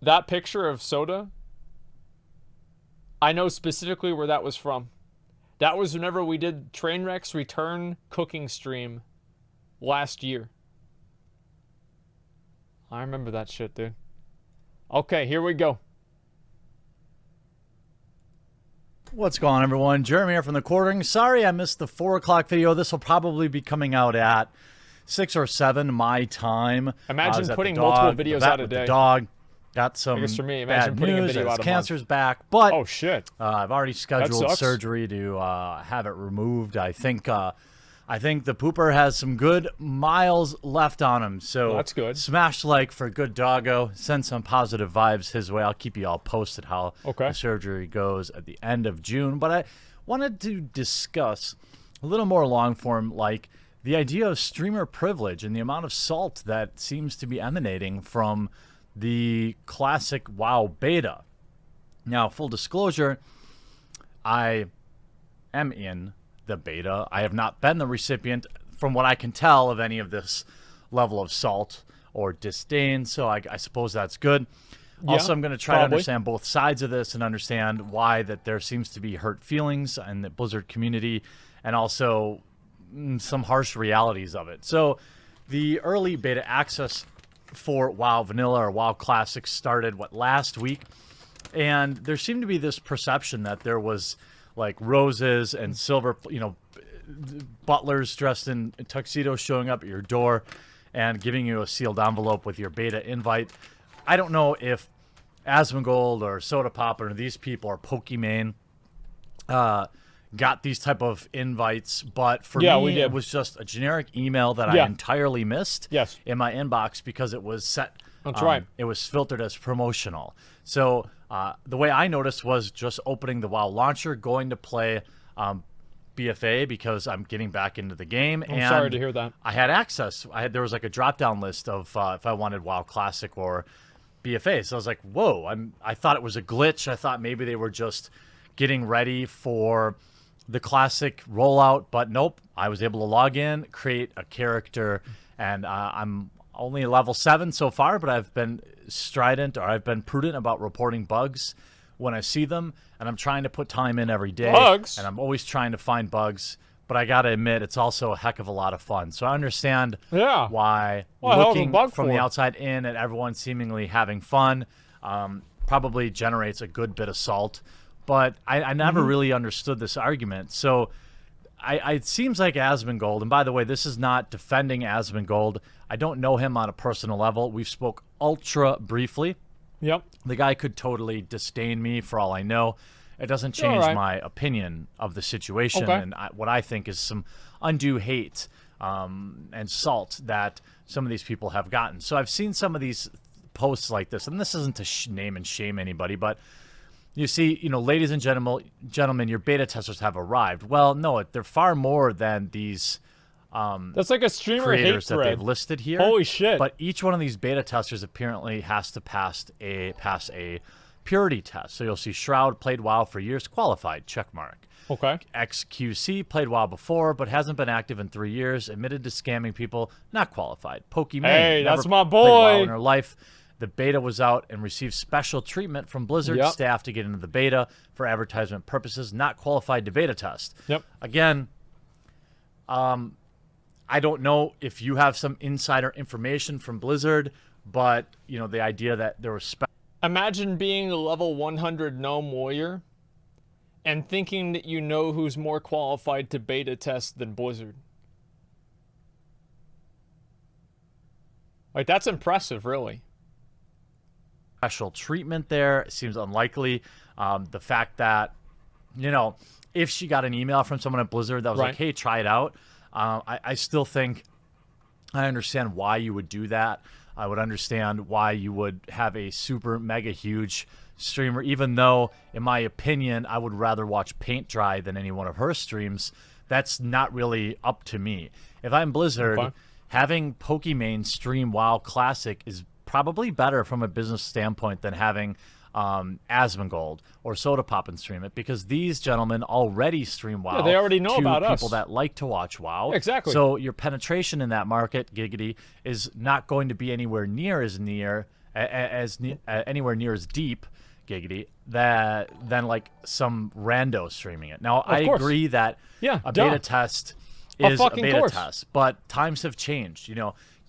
that picture of Soda, I know specifically where that was from. That was whenever we did Trainwreck's return cooking stream last year. I remember that shit, dude. Okay, here we go. What's going on, everyone? Jeremy here from the Quartering. Sorry I missed the 4 o'clock video. This will probably be coming out at 6 or 7 my time. Imagine putting multiple videos out a day. The dog got some I guess for me, imagine bad putting news. a video out a Cancer's month. back, but oh shit, I've already scheduled surgery to have it removed. I think the pooper has some good miles left on him, so well, that's good. Smash like for good doggo. Send some positive vibes his way. I'll keep you all posted how the surgery goes at the end of June. But I wanted to discuss a little more long form, like the idea of streamer privilege and the amount of salt that seems to be emanating from the classic WoW beta. Now, full disclosure, I am in the beta. I have not been the recipient, from what I can tell, of any of this level of salt or disdain, so I suppose that's good. Yeah, also, I'm going to try to understand both sides of this and understand why that there seems to be hurt feelings in the Blizzard community, and also some harsh realities of it. So the early beta access for WoW Vanilla or WoW Classic started, last week? And there seemed to be this perception that there was like roses and silver, butlers dressed in tuxedos showing up at your door and giving you a sealed envelope with your beta invite. I don't know if Asmongold or Soda Pop or these people or Pokimane got these type of invites, but for me, it was just a generic email that I entirely missed in my inbox because it was set. That's right. It was filtered as promotional. So the way I noticed was just opening the WoW launcher, going to play BFA because I'm getting back into the game. I'm sorry to hear that. I had access. There was like a drop-down list of if I wanted WoW Classic or BFA. So I was like, whoa, I thought it was a glitch. I thought maybe they were just getting ready for the Classic rollout, but nope. I was able to log in, create a character, and I'm only level 7 so far, but I've been I've been prudent about reporting bugs when I see them, and I'm trying to put time in every day. Bugs? And I'm always trying to find bugs, but I gotta admit, it's also a heck of a lot of fun. So I understand why looking from the outside in at everyone seemingly having fun probably generates a good bit of salt. But I never really understood this argument. So it seems like Asmongold, and by the way, this is not defending Asmongold. I don't know him on a personal level. We've spoke ultra briefly. Yep. The guy could totally disdain me for all I know. It doesn't change my opinion of the situation and what I think is some undue hate and salt that some of these people have gotten. So I've seen some of these posts like this, and this isn't to name and shame anybody, but you see, ladies and gentlemen, your beta testers have arrived. Well, no, they're far more than these that's like a streamer creators hate that they've listed here. Holy shit. But each one of these beta testers apparently has to pass a purity test. So you'll see Shroud, played WoW for years, qualified, check mark. Okay. XQC, played WoW before, but hasn't been active in 3 years, admitted to scamming people, not qualified. Pokimane, hey, that's my boy. Played WoW in her life. The beta was out and received special treatment from Blizzard staff to get into the beta for advertisement purposes, not qualified to beta test. Yep. Again, I don't know if you have some insider information from Blizzard, but, the idea that there was imagine being a level 100 gnome warrior and thinking that you know who's more qualified to beta test than Blizzard. Like, that's impressive, really. Special treatment there. It seems unlikely. The fact that, if she got an email from someone at Blizzard that was like, hey, try it out, I still think I understand why you would do that. I would understand why you would have a super mega huge streamer, even though, in my opinion, I would rather watch paint dry than any one of her streams. That's not really up to me. If I'm Blizzard, having Pokimane stream WoW Classic is probably better from a business standpoint than having Asmongold or Soda Pop and stream it, because these gentlemen already stream WoW. Yeah, they already know about us. People that like to watch WoW. Exactly. So your penetration in that market, giggity, is not going to be anywhere near anywhere near as deep, giggity, than like some rando streaming it. Now, I agree that a beta test is a beta test, but times have changed.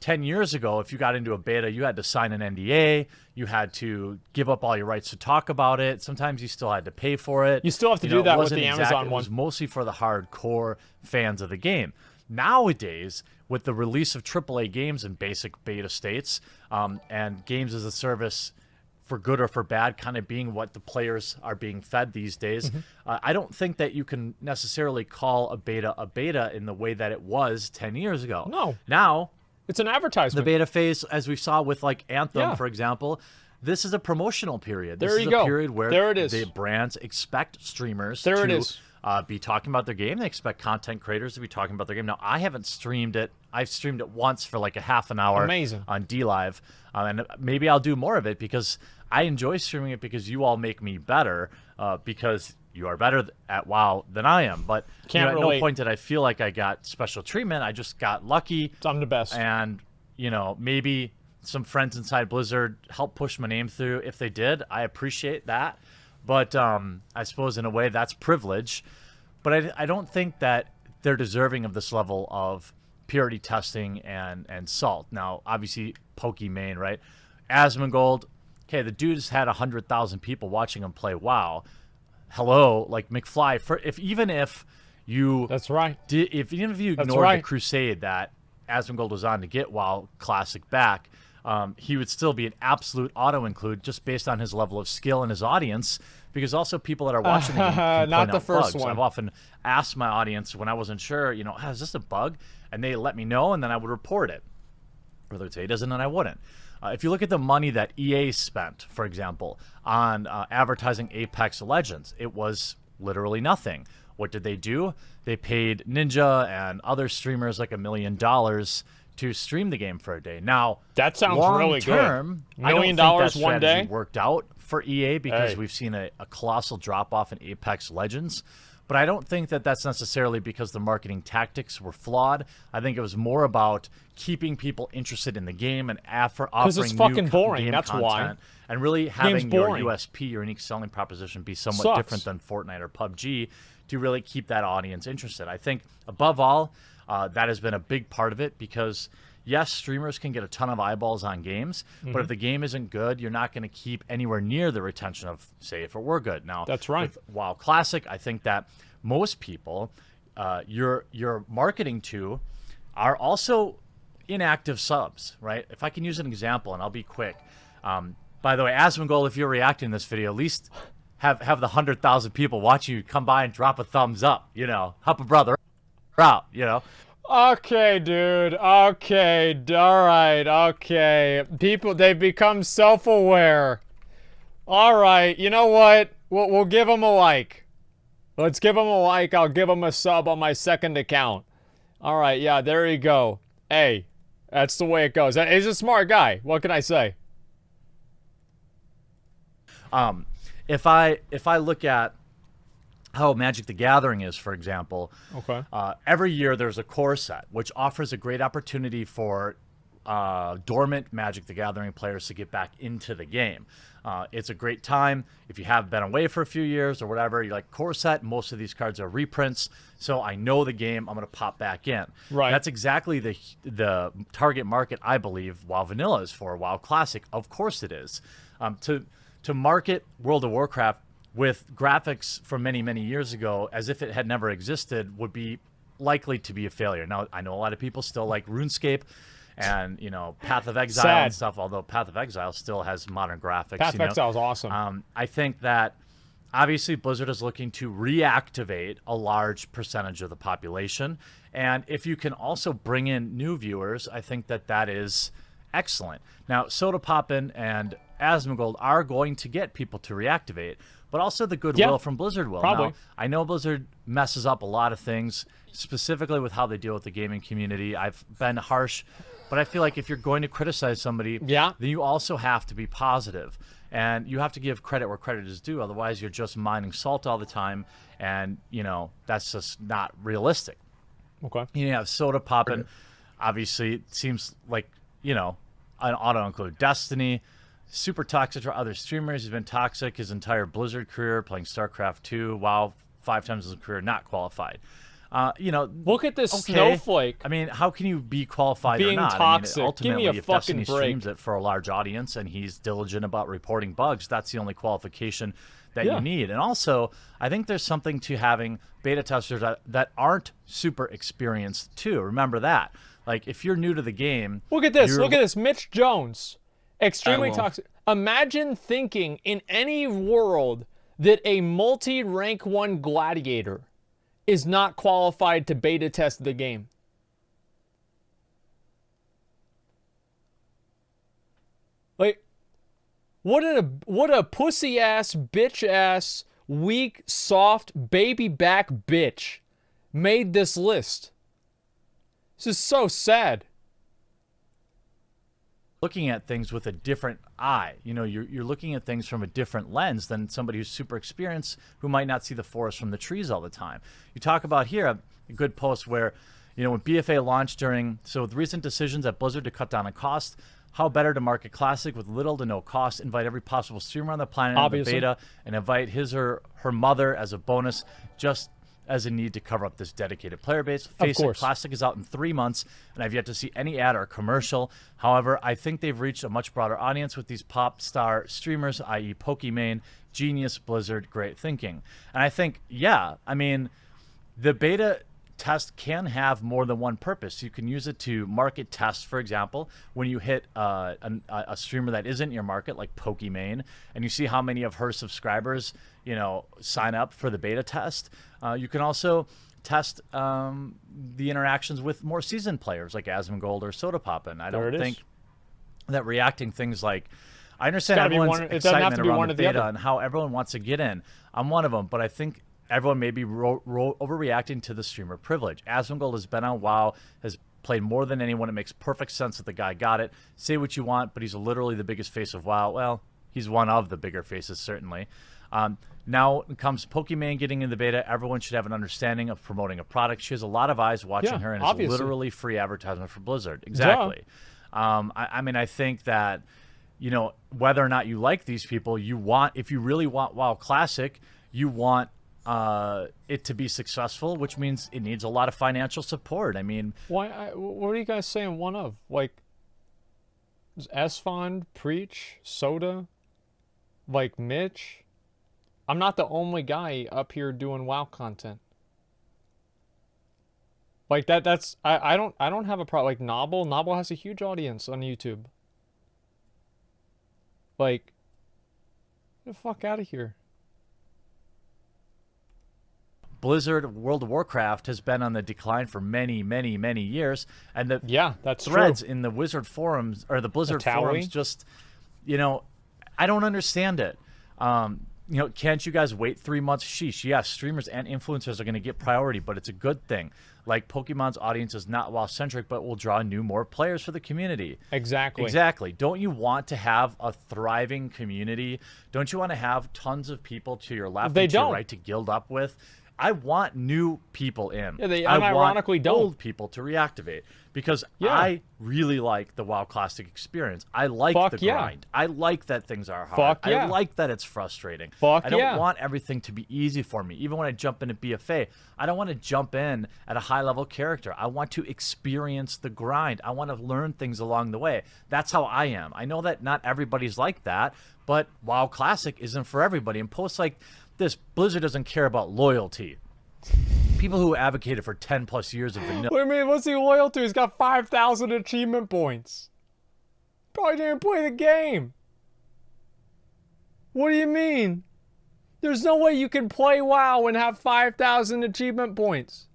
10 years ago, if you got into a beta, you had to sign an NDA. You had to give up all your rights to talk about it. Sometimes you still had to pay for it. You still have to do that with the Amazon one. It was mostly for the hardcore fans of the game. Nowadays, with the release of AAA games in basic beta states, and games as a service for good or for bad kind of being what the players are being fed these days, I don't think that you can necessarily call a beta in the way that it was 10 years ago. No. Now, it's an advertisement. The beta phase, as we saw with like Anthem, for example, this is a promotional period. This is a period where the brands expect streamers to be talking about their game. They expect content creators to be talking about their game. Now, I haven't streamed it. I've streamed it once for like a half an hour on DLive. And maybe I'll do more of it because I enjoy streaming it because you all make me better because you are better at WoW than I am. But at no point did I feel like I got special treatment. I just got lucky. I'm the best. And, maybe some friends inside Blizzard helped push my name through. If they did, I appreciate that. But I suppose in a way that's privilege. But I don't think that they're deserving of this level of purity testing and salt. Now, obviously, Pokimane, right? Asmongold, okay, the dude's had 100,000 people watching him play WoW. Hello, like McFly. Even if you ignored the crusade that Asmongold was on to get WoW Classic back, he would still be an absolute auto-include just based on his level of skill and his audience, because also people that are watching the game can not point the out first bugs. one. I've often asked my audience when I wasn't sure, is this a bug? And they let me know, and then I would report it. Or they'd say it isn't, and I wouldn't. If you look at the money that EA spent, for example, on advertising Apex Legends, it was literally nothing. What did they do? They paid Ninja and other streamers like $1 million to stream the game for a day. Now, that sounds really good. $1 million one day worked out for EA because we've seen a colossal drop-off in Apex Legends. But I don't think that that's necessarily because the marketing tactics were flawed. I think it was more about keeping people interested in the game and offering it's fucking new boring. game That's content, why. and really having your USP, your unique selling proposition, be somewhat different than Fortnite or PUBG to really keep that audience interested. I think above all, that has been a big part of it because yes, streamers can get a ton of eyeballs on games, but if the game isn't good, you're not going to keep anywhere near the retention of, say, if it were good. Now, that's right. With WoW Classic, I think that most people you're marketing to are also inactive subs, right? If I can use an example, and I'll be quick. By the way, Asmongold, if you're reacting to this video, at least have the 100,000 people watch you come by and drop a thumbs up, help a brother out, Okay, dude. Okay. All right. Okay. People, they've become self-aware. All right. You know what? We'll give them a like. Let's give them a like. I'll give them a sub on my second account. All right. Yeah, there you go. Hey, that's the way it goes. He's a smart guy. What can I say? If I look at how Magic the Gathering is, for example, every year there's a core set, which offers a great opportunity for dormant Magic the Gathering players to get back into the game. It's a great time if you have been away for a few years or whatever. You like core set, most of these cards are reprints, so I know the game, I'm going to pop back in. Right. That's exactly the target market I believe WoW Vanilla is for. WoW Classic, of course it is. To market World of Warcraft with graphics from many, many years ago as if it had never existed would be likely to be a failure. Now, I know a lot of people still like RuneScape and, Path of Exile and stuff, although Path of Exile still has modern graphics. Path of Exile is awesome. I think that obviously Blizzard is looking to reactivate a large percentage of the population. And if you can also bring in new viewers, I think that is excellent. Now, Soda Poppin' and Asmongold are going to get people to reactivate, but also the goodwill from Blizzard will. Probably. Now, I know Blizzard messes up a lot of things, specifically with how they deal with the gaming community. I've been harsh, but I feel like if you're going to criticize somebody, then you also have to be positive. And you have to give credit where credit is due. Otherwise, you're just mining salt all the time, and, that's just not realistic. Okay. You have Soda Poppin'. Obviously, it seems like, an auto-include Destiny. super toxic to other streamers. He's been toxic his entire Blizzard career, playing StarCraft 2, WoW 5 times his career, not qualified. Look at this snowflake. I mean, how can you be qualified being or not? toxic? I mean, ultimately, Give me a if fucking Destiny break. streams it for a large audience and he's diligent about reporting bugs, that's the only qualification that you need. And also, I think there's something to having beta testers that aren't super experienced too. Remember that. Like, if you're new to the game, look at this. Look at this. Mitch Jones, extremely toxic. Imagine thinking in any world that a multi-rank 1 gladiator is not qualified to beta test the game. Like, what a pussy ass, bitch ass, weak, soft, baby back bitch made this list. This is so sad. Looking at things with a different eye. You know, you're looking at things from a different lens than somebody who's super experienced who might not see the forest from the trees all the time. You talk about here a good post where, you know, when BFA launched so with recent decisions at Blizzard to cut down on cost, how better to market Classic with little to no cost, invite every possible streamer on the planet in the beta, and invite his or her mother as a bonus, just as a need to cover up this dedicated player base. Face it, Classic is out in 3 months, and I've yet to see any ad or commercial. However, I think they've reached a much broader audience with these pop star streamers, i.e. Pokimane, Genius, Blizzard, great thinking. And I think, yeah, I mean, the beta test can have more than one purpose. You can use it to market test, for example, when you hit a streamer that isn't your market, like Pokimane, and you see how many of her subscribers, you know, sign up for the beta test. You can also test the interactions with more seasoned players like Asmongold or Soda Poppin'. I don't think that reacting things like, I understand everyone's excitement around the beta and how everyone wants to get in. I'm one of them, but I think everyone may be overreacting to the streamer privilege. Asmongold has been on WoW, has played more than anyone. It makes perfect sense that the guy got it. Say what you want, but he's literally the biggest face of WoW. Well, he's one of the bigger faces, certainly. Now comes Pokimane getting in the beta. Everyone should have an understanding of promoting a product. She has a lot of eyes watching her, and it's literally free advertisement for Blizzard. Exactly. I mean, I think that, you know, whether or not you like these people, if you really want WoW Classic, you want it to be successful, which means it needs a lot of financial support. I mean, what are you guys saying one of? Like, is Esfond, Preach, Soda, like Mitch? I'm not the only guy up here doing WoW content. Like that's I don't have a problem. Like Nobble has a huge audience on YouTube. Like, get the fuck out of here. Blizzard World of Warcraft has been on the decline for many, many, many years, and the that's threads true. in the Wizard forums or the Blizzard forums just, you know, I don't understand it. You know, can't you guys wait 3 months? Sheesh. Yes, streamers and influencers are going to get priority, but it's a good thing. Like, Pokemon's audience is not WoW-centric, but will draw more players for the community. Exactly. Don't you want to have a thriving community? Don't you want to have tons of people to your left and to your right to guild up with? I want new people in. Yeah, they unironically don't. Old people to reactivate because I really like the WoW Classic experience. I like the grind. I like that things are hard. I like that it's frustrating. I don't want everything to be easy for me. Even when I jump into BFA, I don't want to jump in at a high-level character. I want to experience the grind. I want to learn things along the way. That's how I am. I know that not everybody's like that, but WoW Classic isn't for everybody. And posts like this, Blizzard doesn't care about loyalty. People who advocated for 10 plus years of vanilla. What do you mean? What's he loyal to? He's got 5,000 achievement points. Probably didn't play the game. What do you mean? There's no way you can play WoW and have 5,000 achievement points.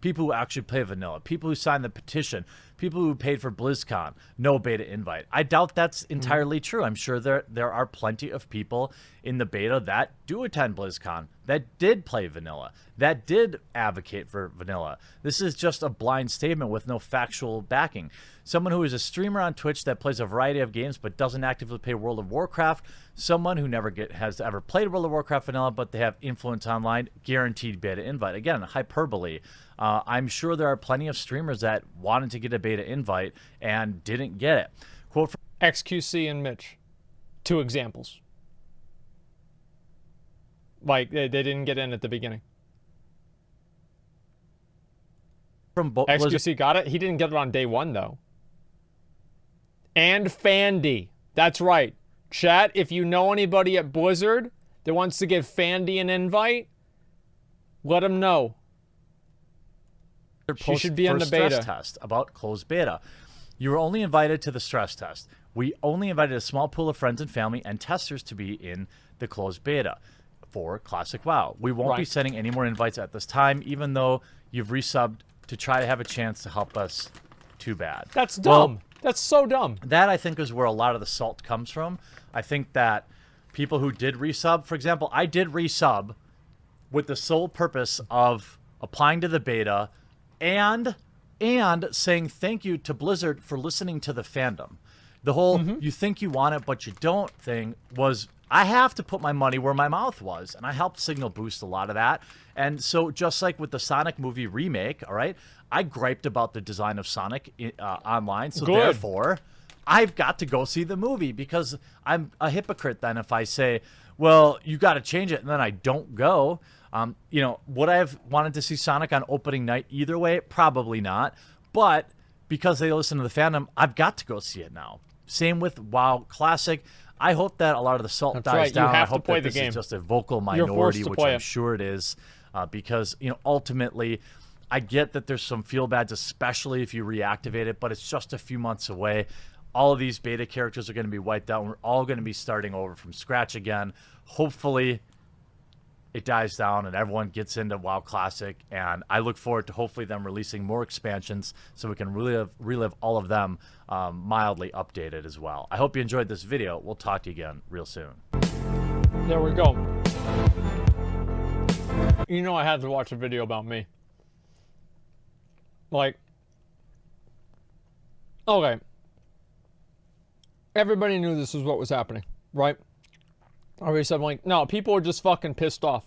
People who actually play vanilla, people who signed the petition, people who paid for BlizzCon, no beta invite. I doubt that's entirely true. I'm sure there are plenty of people in the beta that do attend BlizzCon, that did play vanilla, that did advocate for vanilla. This is just a blind statement with no factual backing. Someone who is a streamer on Twitch that plays a variety of games but doesn't actively play World of Warcraft, someone who has ever played World of Warcraft vanilla but they have influence online, guaranteed beta invite. Again, hyperbole. I'm sure there are plenty of streamers that wanted to get a beta invite and didn't get it. Quote from XQC and Mitch. 2 examples. Like, they didn't get in at the beginning. From XQC got it? He didn't get it on day 1, though. And Fandy. That's right. Chat, if you know anybody at Blizzard that wants to give Fandy an invite, let him know. She should be in the beta. Stress test about closed beta. You were only invited to the stress test. We only invited a small pool of friends and family and testers to be in the closed beta for Classic WoW. We won't be sending any more invites at this time, even though you've resubbed to try to have a chance to help us. Too bad. That's dumb. Well, that's so dumb. That, I think, is where a lot of the salt comes from. I think that people who did resub, for example, I did resub with the sole purpose of applying to the beta and saying thank you to Blizzard for listening to the fandom. The whole you think you want it but you don't thing was, I have to put my money where my mouth was, and I helped Signal boost a lot of that. And so just like with the Sonic movie remake, all right, I griped about the design of Sonic online, so therefore I've got to go see the movie, because I'm a hypocrite then if I say, well, you got to change it, and then I don't go. You know, would I have wanted to see Sonic on opening night either way? Probably not. But because they listen to the fandom, I've got to go see it now. Same with WoW Classic. I hope that a lot of the salt dies down. I hope that this is just a vocal minority, which I'm sure it is, because, you know, ultimately, I get that there's some feel bads, especially if you reactivate it, but it's just a few months away. All of these beta characters are going to be wiped out, and we're all going to be starting over from scratch again. Hopefully, it dies down and everyone gets into WoW Classic, and I look forward to hopefully them releasing more expansions so we can relive all of them mildly updated as well. I hope you enjoyed this video. We'll talk to you again real soon. There we go. You know I had to watch a video about me. Like, okay. Everybody knew this was what was happening, right? Already said, like, no, people are just fucking pissed off.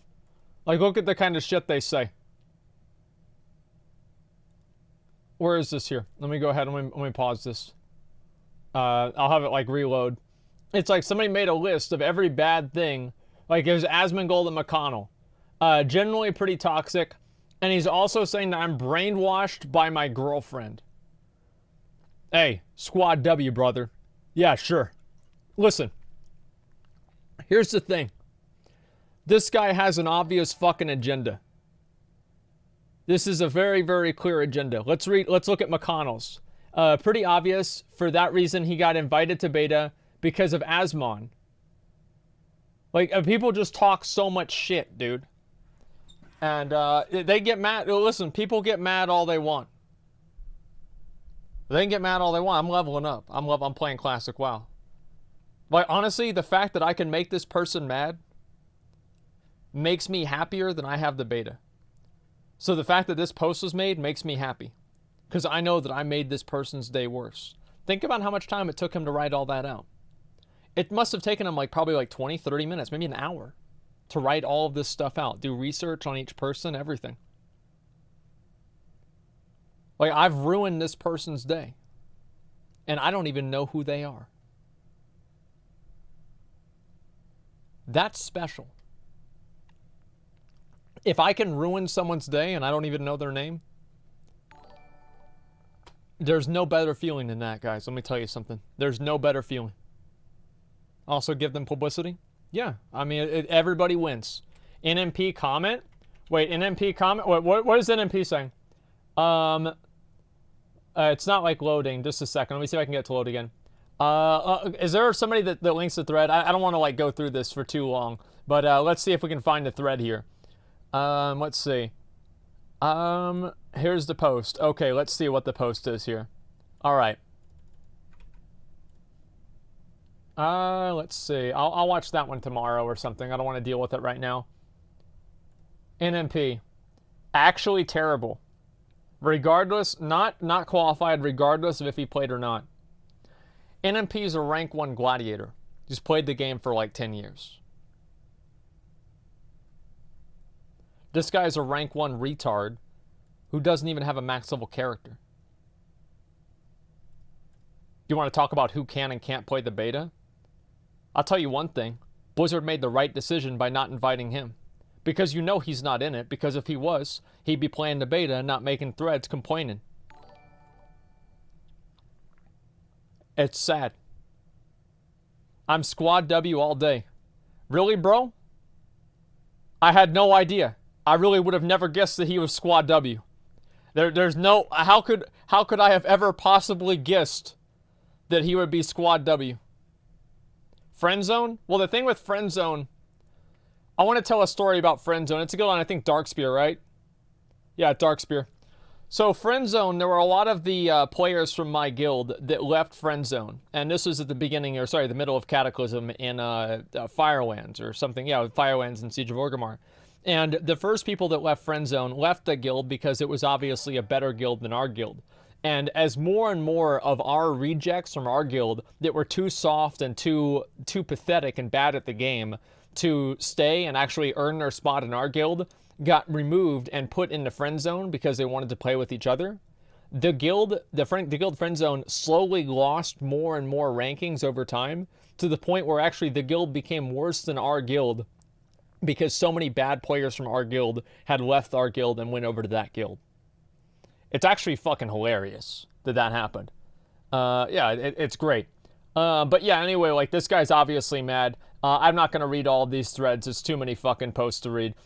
Like, look at the kind of shit they say. Where is this here? Let me go ahead and let me pause this. I'll have it, like, reload. It's like somebody made a list of every bad thing. Like, it was Asmongold and McConnell. Generally pretty toxic. And he's also saying that I'm brainwashed by my girlfriend. Hey, Squad W, brother. Yeah, sure. Listen. Here's the thing. This guy has an obvious fucking agenda. This is a very, very clear agenda. Let's look at McConnell's. Pretty obvious. For that reason, he got invited to beta because of Asmon. Like, people just talk so much shit, dude. And they get mad. Listen, people get mad all they want. They can get mad all they want. I'm leveling up. I'm playing Classic WoW. Like, honestly, the fact that I can make this person mad makes me happier than I have the beta. So the fact that this post was made makes me happy. Because I know that I made this person's day worse. Think about how much time it took him to write all that out. It must have taken him like probably like 20, 30 minutes, maybe an hour to write all of this stuff out. Do research on each person, everything. Like, I've ruined this person's day. And I don't even know who they are. That's special. If I can ruin someone's day and I don't even know their name, there's no better feeling than that, guys. Let me tell you something. There's no better feeling. Also give them publicity? Yeah. I mean, everybody wins. NMP comment? Wait, NMP comment? What is NMP saying? It's not like loading. Just a second. Let me see if I can get to load again. Is there somebody that links the thread? I don't want to like go through this for too long, but let's see if we can find a thread here. Let's see. Here's the post. Okay, let's see what the post is here. All right. Let's see. I'll watch that one tomorrow or something. I don't want to deal with it right now. NMP. Actually terrible. Regardless, not qualified, regardless of if he played or not. NMP is a rank 1 gladiator. He's played the game for like 10 years. This guy's a rank 1 retard who doesn't even have a max level character. You want to talk about who can and can't play the beta? I'll tell you one thing. Blizzard made the right decision by not inviting him. Because you know he's not in it, because if he was, he'd be playing the beta and not making threads complaining. It's sad. I'm Squad W all day. Really, bro? I had no idea. I really would have never guessed that he was Squad W. There's no... How could I have ever possibly guessed that he would be Squad W? Friendzone? Well, the thing with Friendzone... I want to tell a story about Friendzone. It's a good one, I think Darkspear, right? Yeah, Darkspear. So Friendzone, there were a lot of the players from my guild that left Friendzone. And this was at the beginning, or sorry, the middle of Cataclysm in Firelands or something. Yeah, Firelands in Siege of Orgrimmar. And the first people that left Friendzone left the guild because it was obviously a better guild than our guild. And as more and more of our rejects from our guild that were too soft and too pathetic and bad at the game to stay and actually earn their spot in our guild got removed and put into Friendzone because they wanted to play with each other, the guild Friendzone slowly lost more and more rankings over time to the point where actually the guild became worse than our guild because so many bad players from our guild had left our guild and went over to that guild. It's actually fucking hilarious that happened. Yeah, it's great. But yeah, anyway, like, this guy's obviously mad. I'm not going to read all of these threads. It's too many fucking posts to read.